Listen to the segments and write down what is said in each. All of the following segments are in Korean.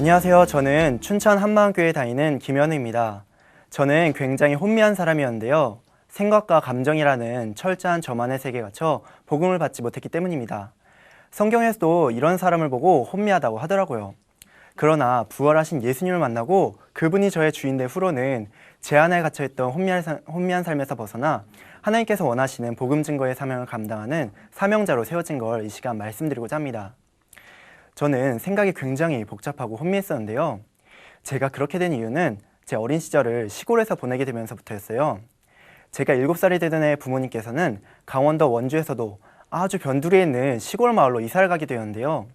안녕하세요. 저는 춘천 한마음교회에 다니는 김현우입니다. 저는 굉장히 혼미한 사람이었는데요. 생각과 감정이라는 철저한 저만의 세계에 갇혀 복음을 받지 못했기 때문입니다. 성경에서도 이런 사람을 보고 혼미하다고 하더라고요. 그러나 부활하신 예수님을 만나고 그분이 저의 주인된 후로는 제 안에 갇혀있던 혼미한 삶에서 벗어나 하나님께서 원하시는 복음 증거의 사명을 감당하는 사명자로 세워진 걸 이 시간 말씀드리고자 합니다. 저는 생각이 굉장히 복잡하고 혼미했었는데요. 제가 그렇게 된 이유는 제 어린 시절을 시골에서 보내게 되면서부터였어요. 제가 7살이 되던 해 부모님께서는 강원도 원주에서도 아주 변두리에 있는 시골 마을로 이사를 가게 되었는데요.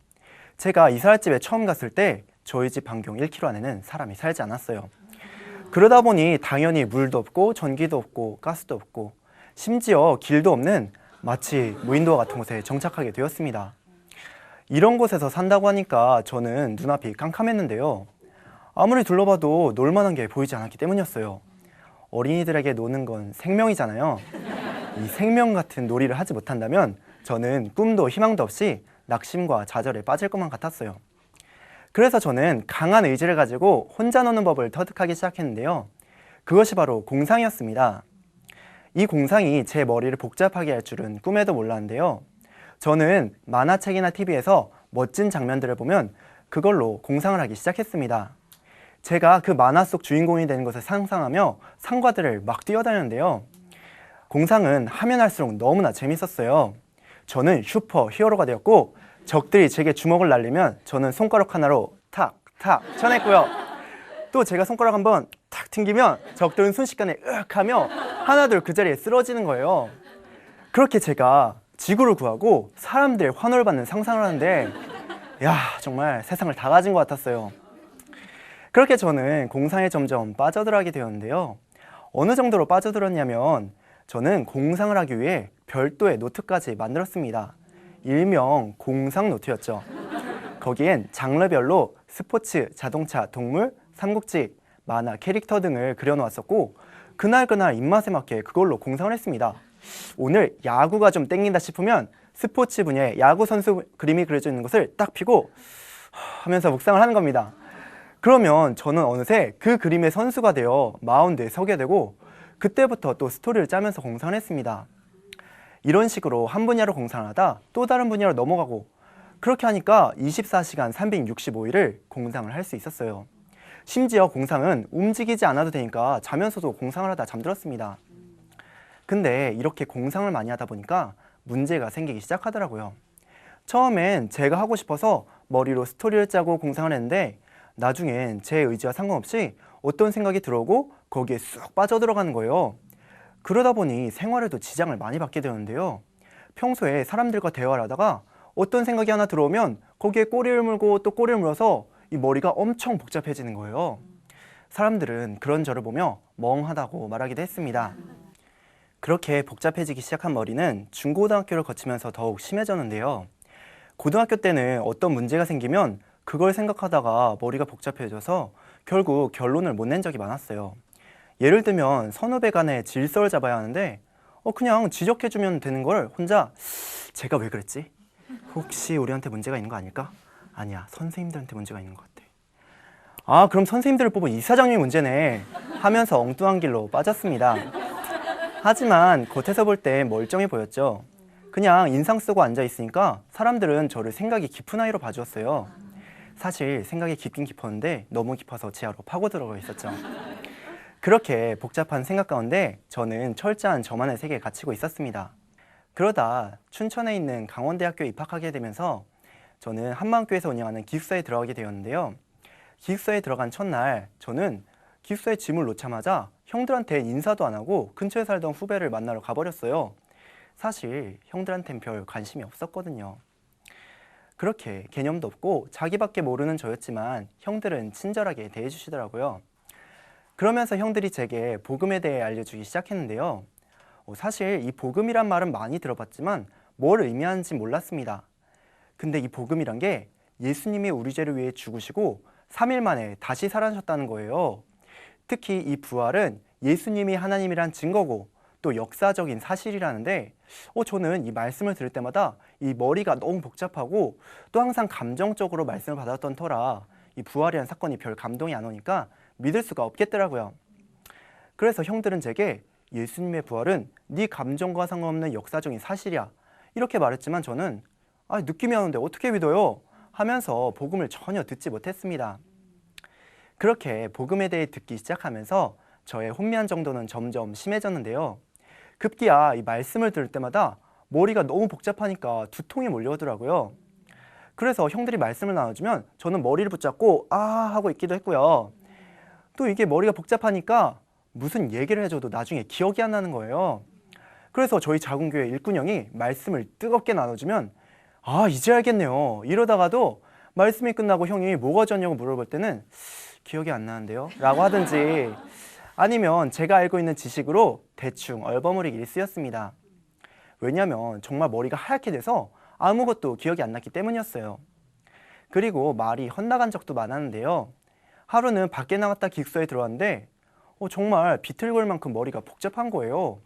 제가 이사할 집에 처음 갔을 때 저희 집 반경 1km 안에는 사람이 살지 않았어요. 그러다 보니 당연히 물도 없고 전기도 없고 가스도 없고 심지어 길도 없는 마치 무인도와 같은 곳에 정착하게 되었습니다. 이런 곳에서 산다고 하니까 저는 눈앞이 깜깜했는데요. 아무리 둘러봐도 놀만한 게 보이지 않았기 때문이었어요. 어린이들에게 노는 건 생명이잖아요. 이 생명 같은 놀이를 하지 못한다면 저는 꿈도 희망도 없이 낙심과 좌절에 빠질 것만 같았어요. 그래서 저는 강한 의지를 가지고 혼자 노는 법을 터득하기 시작했는데요. 그것이 바로 공상이었습니다. 이 공상이 제 머리를 복잡하게 할 줄은 꿈에도 몰랐는데요. 저는 만화책이나 TV에서 멋진 장면들을 보면 그걸로 공상을 하기 시작했습니다. 제가 그 만화 속 주인공이 되는 것을 상상하며 상과들을 막 뛰어다녔는데요. 공상은 하면 할수록 너무나 재밌었어요. 저는 슈퍼 히어로가 되었고 적들이 제게 주먹을 날리면 저는 손가락 하나로 탁탁 쳐냈고요. 또 제가 손가락 한번 탁 튕기면 적들은 순식간에 으악 하며 하나둘 그 자리에 쓰러지는 거예요. 그렇게 제가 지구를 구하고 사람들의 환호를 받는 상상을 하는데 정말 세상을 다 가진 것 같았어요. 그렇게 저는 공상에 점점 빠져들어가게 되었는데요. 어느 정도로 빠져들었냐면 저는 공상을 하기 위해 별도의 노트까지 만들었습니다. 일명 공상 노트였죠. 거기엔 장르별로 스포츠, 자동차, 동물, 삼국지, 만화, 캐릭터 등을 그려놓았었고 그날 입맛에 맞게 그걸로 공상을 했습니다. 오늘 야구가 좀 땡긴다 싶으면 스포츠 분야의 야구 선수 그림이 그려져 있는 것을 딱 펴고 하면서 묵상을 하는 겁니다. 그러면 저는 어느새 그 그림의 선수가 되어 마운드에 서게 되고 그때부터 또 스토리를 짜면서 공상을 했습니다. 이런 식으로 한 분야로 공상을 하다 또 다른 분야로 넘어가고 그렇게 하니까 24시간 365일을 공상을 할 수 있었어요. 심지어 공상은 움직이지 않아도 되니까 자면서도 공상을 하다 잠들었습니다. 근데 이렇게 공상을 많이 하다 보니까 문제가 생기기 시작하더라고요. 처음엔 제가 하고 싶어서 머리로 스토리를 짜고 공상을 했는데 나중엔 제 의지와 상관없이 어떤 생각이 들어오고 거기에 쑥 빠져들어가는 거예요. 그러다 보니 생활에도 지장을 많이 받게 되는데요. 평소에 사람들과 대화를 하다가 어떤 생각이 하나 들어오면 거기에 꼬리를 물고 또 꼬리를 물어서 이 머리가 엄청 복잡해지는 거예요. 사람들은 그런 저를 보며 멍하다고 말하기도 했습니다. 그렇게 복잡해지기 시작한 머리는 중고등학교를 거치면서 더욱 심해졌는데요. 고등학교 때는 어떤 문제가 생기면 그걸 생각하다가 머리가 복잡해져서 결국 결론을 못 낸 적이 많았어요. 예를 들면 선후배 간의 질서를 잡아야 하는데 그냥 지적해주면 되는 걸 혼자 제가 왜 그랬지? 혹시 우리한테 문제가 있는 거 아닐까? 아니야, 선생님들한테 문제가 있는 것 같아. 그럼 선생님들을 뽑은 이사장님이 문제네 하면서 엉뚱한 길로 빠졌습니다. 하지만 겉에서 볼 때 멀쩡해 보였죠. 그냥 인상 쓰고 앉아있으니까 사람들은 저를 생각이 깊은 아이로 봐주었어요. 사실 생각이 깊긴 깊었는데 너무 깊어서 지하로 파고 들어가 있었죠. 그렇게 복잡한 생각 가운데 저는 철저한 저만의 세계에 갇히고 있었습니다. 그러다 춘천에 있는 강원대학교에 입학하게 되면서 저는 한마음교회에서 운영하는 기숙사에 들어가게 되었는데요. 기숙사에 들어간 첫날 저는 기숙사에 짐을 놓자마자 형들한테 인사도 안 하고 근처에 살던 후배를 만나러 가버렸어요. 사실 형들한텐 별 관심이 없었거든요. 그렇게 개념도 없고 자기밖에 모르는 저였지만 형들은 친절하게 대해주시더라고요. 그러면서 형들이 제게 복음에 대해 알려주기 시작했는데요. 사실 이 복음이란 말은 많이 들어봤지만 뭘 의미하는지 몰랐습니다. 근데 이 복음이란 게 예수님이 우리 죄를 위해 죽으시고 3일 만에 다시 살아나셨다는 거예요. 특히 이 부활은 예수님이 하나님이란 증거고 또 역사적인 사실이라는데 저는 이 말씀을 들을 때마다 이 머리가 너무 복잡하고 또 항상 감정적으로 말씀을 받았던 터라 이 부활이라는 사건이 별 감동이 안 오니까 믿을 수가 없겠더라고요. 그래서 형들은 제게 예수님의 부활은 네 감정과 상관없는 역사적인 사실이야 이렇게 말했지만 저는 느낌이 오는데 어떻게 믿어요? 하면서 복음을 전혀 듣지 못했습니다. 그렇게 복음에 대해 듣기 시작하면서 저의 혼미한 정도는 점점 심해졌는데요. 급기야 이 말씀을 들을 때마다 머리가 너무 복잡하니까 두통이 몰려오더라고요. 그래서 형들이 말씀을 나눠주면 저는 머리를 붙잡고 하고 있기도 했고요. 또 이게 머리가 복잡하니까 무슨 얘기를 해줘도 나중에 기억이 안 나는 거예요. 그래서 저희 작은 교회 일꾼 형이 말씀을 뜨겁게 나눠주면 이제 알겠네요 이러다가도 말씀이 끝나고 형이 뭐가 좋냐고 물어볼 때는 기억이 안 나는데요 라고 하든지 아니면 제가 알고 있는 지식으로 대충 얼버무리기 일쑤였습니다. 왜냐하면 정말 머리가 하얗게 돼서 아무것도 기억이 안 났기 때문이었어요. 그리고 말이 헛나간 적도 많았는데요. 하루는 밖에 나갔다 기숙사에 들어왔는데 정말 비틀거릴 만큼 머리가 복잡한 거예요.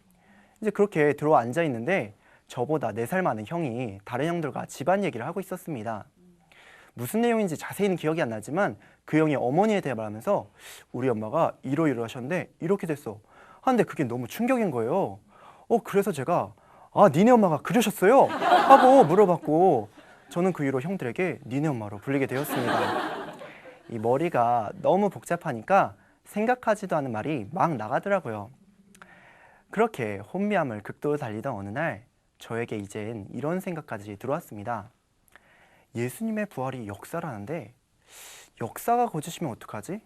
이제 그렇게 들어와 앉아 있는데 저보다 4살 많은 형이 다른 형들과 집안 얘기를 하고 있었습니다. 무슨 내용인지 자세히는 기억이 안 나지만 그 형이 어머니에 대해 말하면서 우리 엄마가 이러이러 하셨는데 이렇게 됐어 하는데 그게 너무 충격인 거예요. 그래서 제가 니네 엄마가 그러셨어요? 하고 물어봤고 저는 그 이후로 형들에게 니네 엄마로 불리게 되었습니다. 이 머리가 너무 복잡하니까 생각하지도 않은 말이 막 나가더라고요. 그렇게 혼미함을 극도로 달리던 어느 날 저에게 이젠 이런 생각까지 들어왔습니다. 예수님의 부활이 역사라는데 역사가 거짓이면 어떡하지?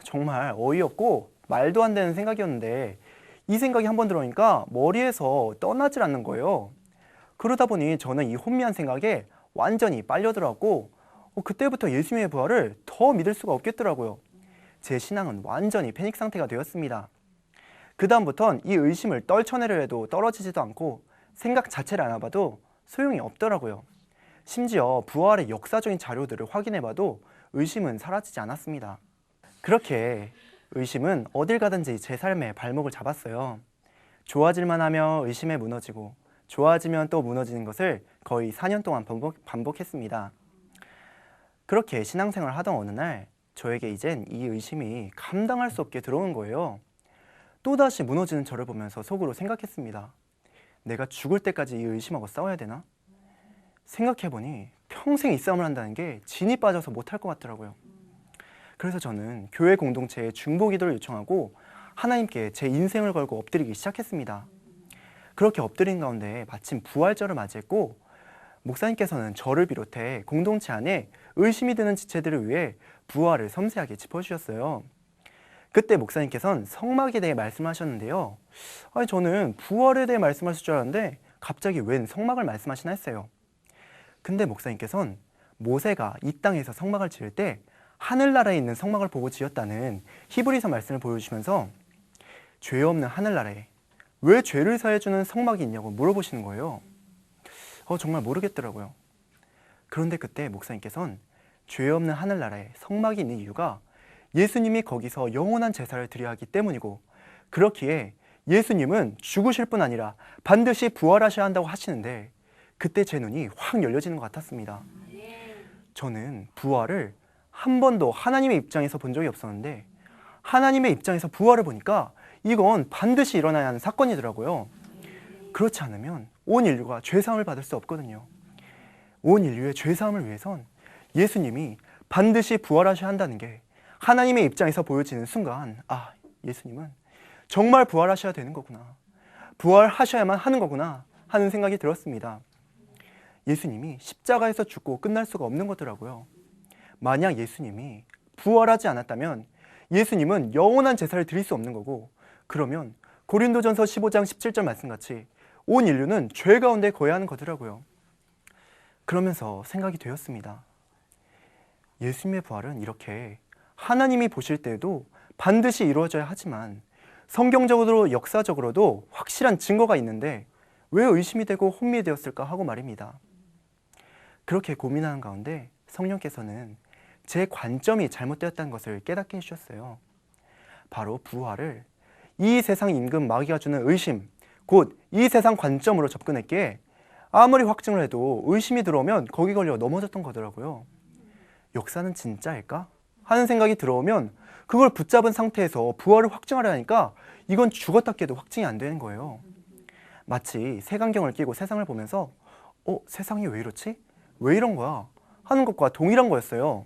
정말 어이없고 말도 안 되는 생각이었는데 이 생각이 한번 들어오니까 머리에서 떠나질 않는 거예요. 그러다 보니 저는 이 혼미한 생각에 완전히 빨려들었고 그때부터 예수님의 부활을 더 믿을 수가 없겠더라고요. 제 신앙은 완전히 패닉 상태가 되었습니다. 그 다음부턴 이 의심을 떨쳐내려 해도 떨어지지도 않고 생각 자체를 안 해봐도 소용이 없더라고요. 심지어 부활의 역사적인 자료들을 확인해봐도 의심은 사라지지 않았습니다. 그렇게 의심은 어딜 가든지 제 삶의 발목을 잡았어요. 좋아질만 하며 의심에 무너지고 좋아지면 또 무너지는 것을 거의 4년 동안 반복했습니다. 그렇게 신앙생활을 하던 어느 날 저에게 이젠 이 의심이 감당할 수 없게 들어오는 거예요. 또다시 무너지는 저를 보면서 속으로 생각했습니다. 내가 죽을 때까지 이 의심하고 싸워야 되나? 생각해보니 평생 이 싸움을 한다는 게 진이 빠져서 못할 것 같더라고요. 그래서 저는 교회 공동체에 중보기도를 요청하고 하나님께 제 인생을 걸고 엎드리기 시작했습니다. 그렇게 엎드린 가운데 마침 부활절을 맞이했고 목사님께서는 저를 비롯해 공동체 안에 의심이 드는 지체들을 위해 부활을 섬세하게 짚어주셨어요. 그때 목사님께서는 성막에 대해 말씀하셨는데요. 저는 부활에 대해 말씀하실 줄 알았는데 갑자기 웬 성막을 말씀하시나 했어요. 근데 목사님께서는 모세가 이 땅에서 성막을 지을 때 하늘나라에 있는 성막을 보고 지었다는 히브리서 말씀을 보여주시면서 죄 없는 하늘나라에 왜 죄를 사해주는 성막이 있냐고 물어보시는 거예요. 정말 모르겠더라고요. 그런데 그때 목사님께서는 죄 없는 하늘나라에 성막이 있는 이유가 예수님이 거기서 영원한 제사를 드려야 하기 때문이고 그렇기에 예수님은 죽으실 뿐 아니라 반드시 부활하셔야 한다고 하시는데 그때 제 눈이 확 열려지는 것 같았습니다. 저는 부활을 한 번도 하나님의 입장에서 본 적이 없었는데 하나님의 입장에서 부활을 보니까 이건 반드시 일어나야 하는 사건이더라고요. 그렇지 않으면 온 인류가 죄사함을 받을 수 없거든요. 온 인류의 죄사함을 위해선 예수님이 반드시 부활하셔야 한다는 게 하나님의 입장에서 보여지는 순간 예수님은 정말 부활하셔야 되는 거구나. 부활하셔야만 하는 거구나 하는 생각이 들었습니다. 예수님이 십자가에서 죽고 끝날 수가 없는 거더라고요. 만약 예수님이 부활하지 않았다면 예수님은 영원한 제사를 드릴 수 없는 거고 그러면 고린도전서 15장 17절 말씀같이 온 인류는 죄 가운데 거해야 하는 거더라고요. 그러면서 생각이 되었습니다. 예수님의 부활은 이렇게 하나님이 보실 때에도 반드시 이루어져야 하지만 성경적으로 역사적으로도 확실한 증거가 있는데 왜 의심이 되고 혼미되었을까 하고 말입니다. 그렇게 고민하는 가운데 성령께서는 제 관점이 잘못되었다는 것을 깨닫게 해주셨어요. 바로 부활을 이 세상 임금 마귀가 주는 의심, 곧 이 세상 관점으로 접근했기에 아무리 확증을 해도 의심이 들어오면 거기 걸려 넘어졌던 거더라고요. 역사는 진짜일까? 하는 생각이 들어오면 그걸 붙잡은 상태에서 부활을 확증하려 하니까 이건 죽었다 깨도 확증이 안 되는 거예요. 마치 색안경을 끼고 세상을 보면서 세상이 왜 이렇지? 왜 이런 거야? 하는 것과 동일한 거였어요.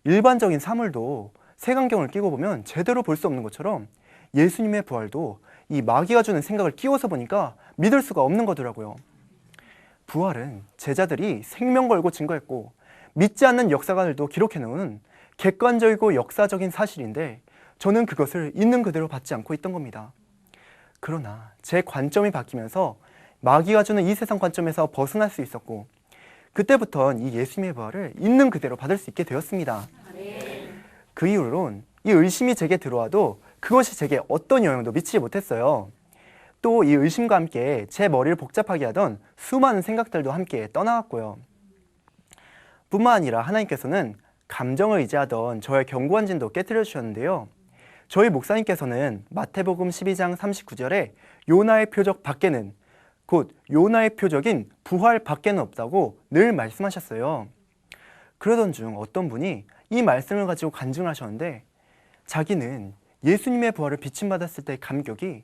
일반적인 사물도 색안경을 끼고 보면 제대로 볼 수 없는 것처럼 예수님의 부활도 이 마귀가 주는 생각을 끼워서 보니까 믿을 수가 없는 거더라고요. 부활은 제자들이 생명 걸고 증거했고 믿지 않는 역사가들도 기록해놓은 객관적이고 역사적인 사실인데 저는 그것을 있는 그대로 받지 않고 있던 겁니다. 그러나 제 관점이 바뀌면서 마귀가 주는 이 세상 관점에서 벗어날 수 있었고 그때부터는 이 예수님의 부활을 있는 그대로 받을 수 있게 되었습니다. 그 이후로는 이 의심이 제게 들어와도 그것이 제게 어떤 영향도 미치지 못했어요. 또 이 의심과 함께 제 머리를 복잡하게 하던 수많은 생각들도 함께 떠나갔고요. 뿐만 아니라 하나님께서는 감정을 의지하던 저의 견고한 진도 깨뜨려 주셨는데요. 저희 목사님께서는 마태복음 12장 39절에 요나의 표적 밖에는, 곧 요나의 표적인 부활 밖에는 없다고 늘 말씀하셨어요. 그러던 중 어떤 분이 이 말씀을 가지고 간증을 하셨는데 자기는 예수님의 부활을 비침받았을 때의 감격이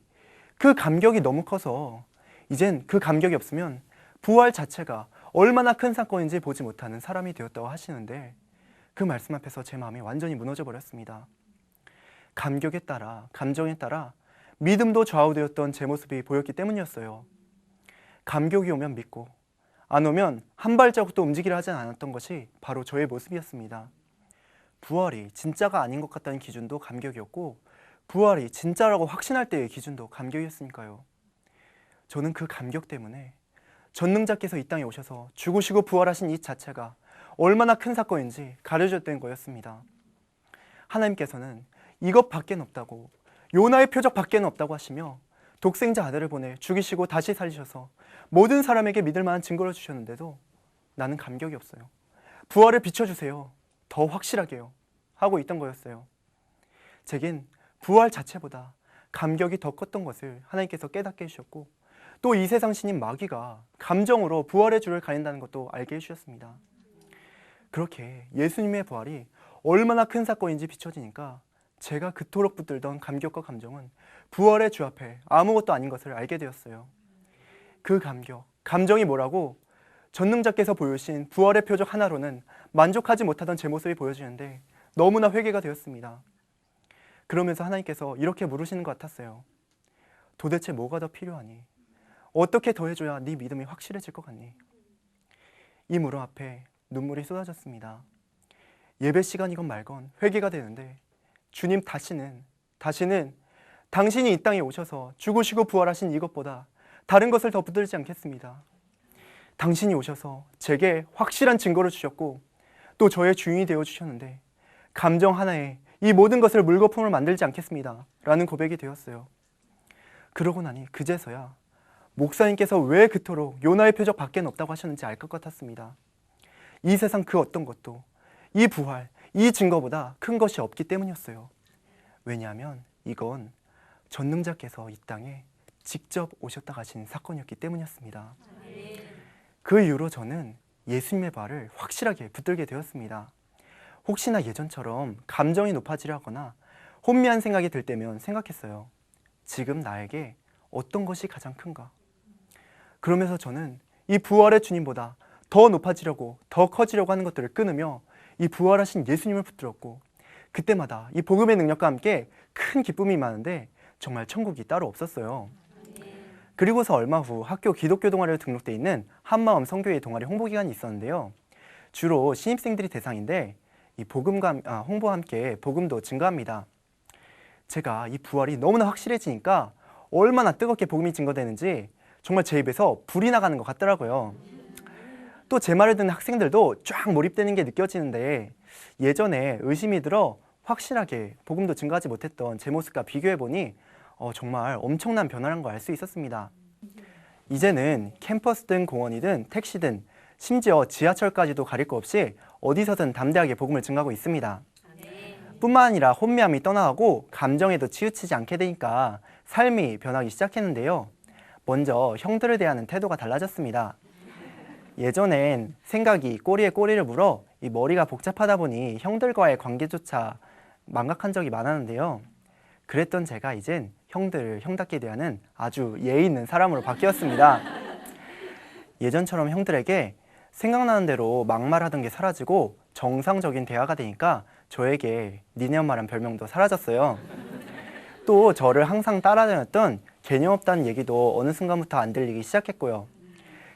그 감격이 너무 커서 이젠 그 감격이 없으면 부활 자체가 얼마나 큰 사건인지 보지 못하는 사람이 되었다고 하시는데 그 말씀 앞에서 제 마음이 완전히 무너져 버렸습니다. 감격에 따라, 감정에 따라 믿음도 좌우되었던 제 모습이 보였기 때문이었어요. 감격이 오면 믿고 안 오면 한 발자국도 움직이려 하지 않았던 것이 바로 저의 모습이었습니다. 부활이 진짜가 아닌 것 같다는 기준도 감격이었고 부활이 진짜라고 확신할 때의 기준도 감격이었으니까요. 저는 그 감격 때문에 전능자께서 이 땅에 오셔서 죽으시고 부활하신 이 자체가 얼마나 큰 사건인지 가르쳐줬던 거였습니다. 하나님께서는 이것 밖엔 없다고, 요나의 표적 밖에는 없다고 하시며 독생자 아들을 보내 죽이시고 다시 살리셔서 모든 사람에게 믿을 만한 증거를 주셨는데도 나는 감격이 없어요. 부활을 비춰주세요. 더 확실하게요. 하고 있던 거였어요. 제겐 부활 자체보다 감격이 더 컸던 것을 하나님께서 깨닫게 해주셨고 또 이 세상 신인 마귀가 감정으로 부활의 줄을 가린다는 것도 알게 해주셨습니다. 그렇게 예수님의 부활이 얼마나 큰 사건인지 비춰지니까 제가 그토록 붙들던 감격과 감정은 부활의 주 앞에 아무것도 아닌 것을 알게 되었어요. 그 감격, 감정이 뭐라고 전능자께서 보여주신 부활의 표적 하나로는 만족하지 못하던 제 모습이 보여지는데 너무나 회개가 되었습니다. 그러면서 하나님께서 이렇게 물으시는 것 같았어요. 도대체 뭐가 더 필요하니? 어떻게 더 해줘야 네 믿음이 확실해질 것 같니? 이 물음 앞에 눈물이 쏟아졌습니다. 예배 시간이건 말건 회개가 되는데 주님 다시는 당신이 이 땅에 오셔서 죽으시고 부활하신 이것보다 다른 것을 더 붙들지 않겠습니다. 당신이 오셔서 제게 확실한 증거를 주셨고 또 저의 주인이 되어주셨는데 감정 하나에 이 모든 것을 물거품을 만들지 않겠습니다. 라는 고백이 되었어요. 그러고 나니 그제서야 목사님께서 왜 그토록 요나의 표적 밖에는 없다고 하셨는지 알 것 같았습니다. 이 세상 그 어떤 것도 이 부활, 이 증거보다 큰 것이 없기 때문이었어요. 왜냐하면 이건 전능자께서 이 땅에 직접 오셨다 가신 사건이었기 때문이었습니다. 그 이후로 저는 예수님의 부활을 확실하게 붙들게 되었습니다. 혹시나 예전처럼 감정이 높아지려 하거나 혼미한 생각이 들 때면 생각했어요. 지금 나에게 어떤 것이 가장 큰가? 그러면서 저는 이 부활의 주님보다 더 높아지려고, 더 커지려고 하는 것들을 끊으며 이 부활하신 예수님을 붙들었고 그때마다 이 복음의 능력과 함께 큰 기쁨이 많은데 정말 천국이 따로 없었어요. 그리고서 얼마 후 학교 기독교 동아리로 등록돼 있는 한마음 성교회 동아리 홍보기간이 있었는데요. 주로 신입생들이 대상인데 이 홍보와 함께 복음도 증가합니다. 제가 이 부활이 너무나 확실해지니까 얼마나 뜨겁게 복음이 증거되는지 정말 제 입에서 불이 나가는 것 같더라고요. 또 제 말을 듣는 학생들도 쫙 몰입되는 게 느껴지는데 예전에 의심이 들어 확실하게 복음도 증가하지 못했던 제 모습과 비교해보니 정말 엄청난 변화라는 걸 알 수 있었습니다. 이제는 캠퍼스든 공원이든 택시든 심지어 지하철까지도 가릴 거 없이 어디서든 담대하게 복음을 증가하고 있습니다. 뿐만 아니라 혼미함이 떠나가고 감정에도 치우치지 않게 되니까 삶이 변하기 시작했는데요. 먼저 형들을 대하는 태도가 달라졌습니다. 예전엔 생각이 꼬리에 꼬리를 물어 이 머리가 복잡하다 보니 형들과의 관계조차 망각한 적이 많았는데요. 그랬던 제가 이젠 형들을 형답게 대하는 아주 예의 있는 사람으로 바뀌었습니다. 예전처럼 형들에게 생각나는 대로 막말하던 게 사라지고 정상적인 대화가 되니까 저에게 니네 엄마란 별명도 사라졌어요. 또 저를 항상 따라다녔던 개념 없다는 얘기도 어느 순간부터 안 들리기 시작했고요.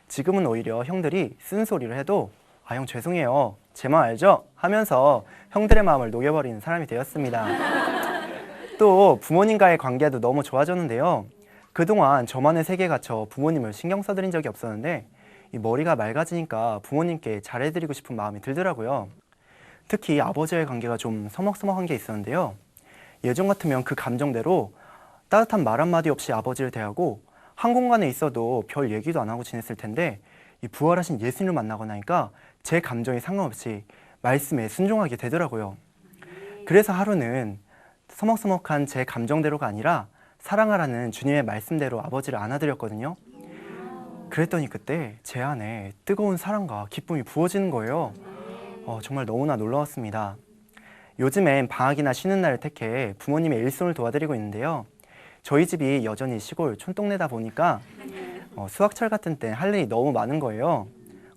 지금은 오히려 형들이 쓴소리를 해도 아, 형 죄송해요. 제 마음 알죠? 하면서 형들의 마음을 녹여버리는 사람이 되었습니다. 또 부모님과의 관계도 너무 좋아졌는데요. 그동안 저만의 세계에 갇혀 부모님을 신경 써드린 적이 없었는데 이 머리가 맑아지니까 부모님께 잘해드리고 싶은 마음이 들더라고요. 특히 아버지와의 관계가 좀 서먹서먹한 게 있었는데요. 예전 같으면 그 감정대로 따뜻한 말 한마디 없이 아버지를 대하고 한 공간에 있어도 별 얘기도 안 하고 지냈을 텐데 이 부활하신 예수님을 만나고 나니까 제 감정에 상관없이 말씀에 순종하게 되더라고요. 그래서 하루는 서먹서먹한 제 감정대로가 아니라 사랑하라는 주님의 말씀대로 아버지를 안아드렸거든요. 그랬더니 그때 제 안에 뜨거운 사랑과 기쁨이 부어지는 거예요. 정말 너무나 놀라웠습니다. 요즘엔 방학이나 쉬는 날을 택해 부모님의 일손을 도와드리고 있는데요. 저희 집이 여전히 시골 촌동네다 보니까 수학철 같은 때 할 일이 너무 많은 거예요.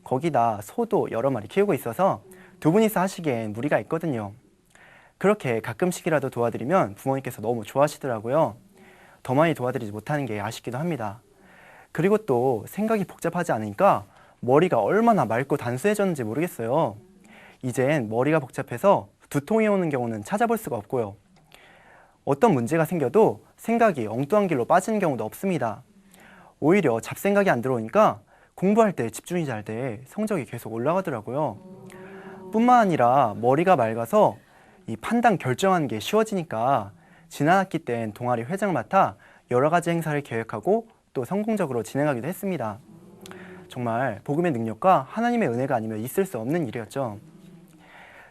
거기다 소도 여러 마리 키우고 있어서 두 분이서 하시기엔 무리가 있거든요. 그렇게 가끔씩이라도 도와드리면 부모님께서 너무 좋아하시더라고요. 더 많이 도와드리지 못하는 게 아쉽기도 합니다. 그리고 또 생각이 복잡하지 않으니까 머리가 얼마나 맑고 단순해졌는지 모르겠어요. 이젠 머리가 복잡해서 두통이 오는 경우는 찾아볼 수가 없고요. 어떤 문제가 생겨도 생각이 엉뚱한 길로 빠지는 경우도 없습니다. 오히려 잡생각이 안 들어오니까 공부할 때 집중이 잘 돼 성적이 계속 올라가더라고요. 뿐만 아니라 머리가 맑아서 이 판단 결정하는 게 쉬워지니까 지난 학기 땐 동아리 회장을 맡아 여러 가지 행사를 계획하고 또 성공적으로 진행하기도 했습니다. 정말 복음의 능력과 하나님의 은혜가 아니면 있을 수 없는 일이었죠.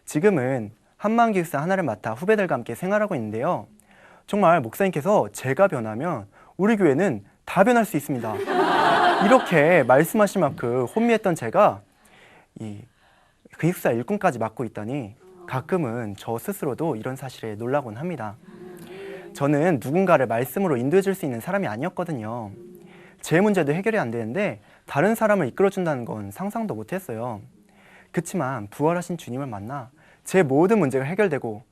지금은 한마음기숙사 하나를 맡아 후배들과 함께 생활하고 있는데요. 정말 목사님께서 제가 변하면 우리 교회는 다 변할 수 있습니다. 이렇게 말씀하실 만큼 혼미했던 제가 이 기숙사 일꾼까지 맡고 있다니 가끔은 저 스스로도 이런 사실에 놀라곤 합니다. 저는 누군가를 말씀으로 인도해 줄 수 있는 사람이 아니었거든요. 제 문제도 해결이 안 되는데 다른 사람을 이끌어준다는 건 상상도 못했어요. 그치만 부활하신 주님을 만나 제 모든 문제가 해결되고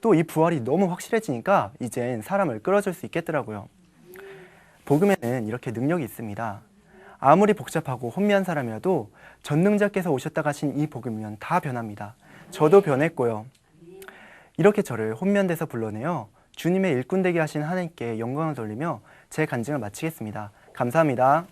또 이 부활이 너무 확실해지니까 이젠 사람을 끌어줄 수 있겠더라고요. 복음에는 이렇게 능력이 있습니다. 아무리 복잡하고 혼미한 사람이라도 전능자께서 오셨다 가신 이 복음이면 다 변합니다. 저도 변했고요. 이렇게 저를 혼미한 데서 불러내어 주님의 일꾼 되게 하신 하나님께 영광을 돌리며 제 간증을 마치겠습니다. 감사합니다.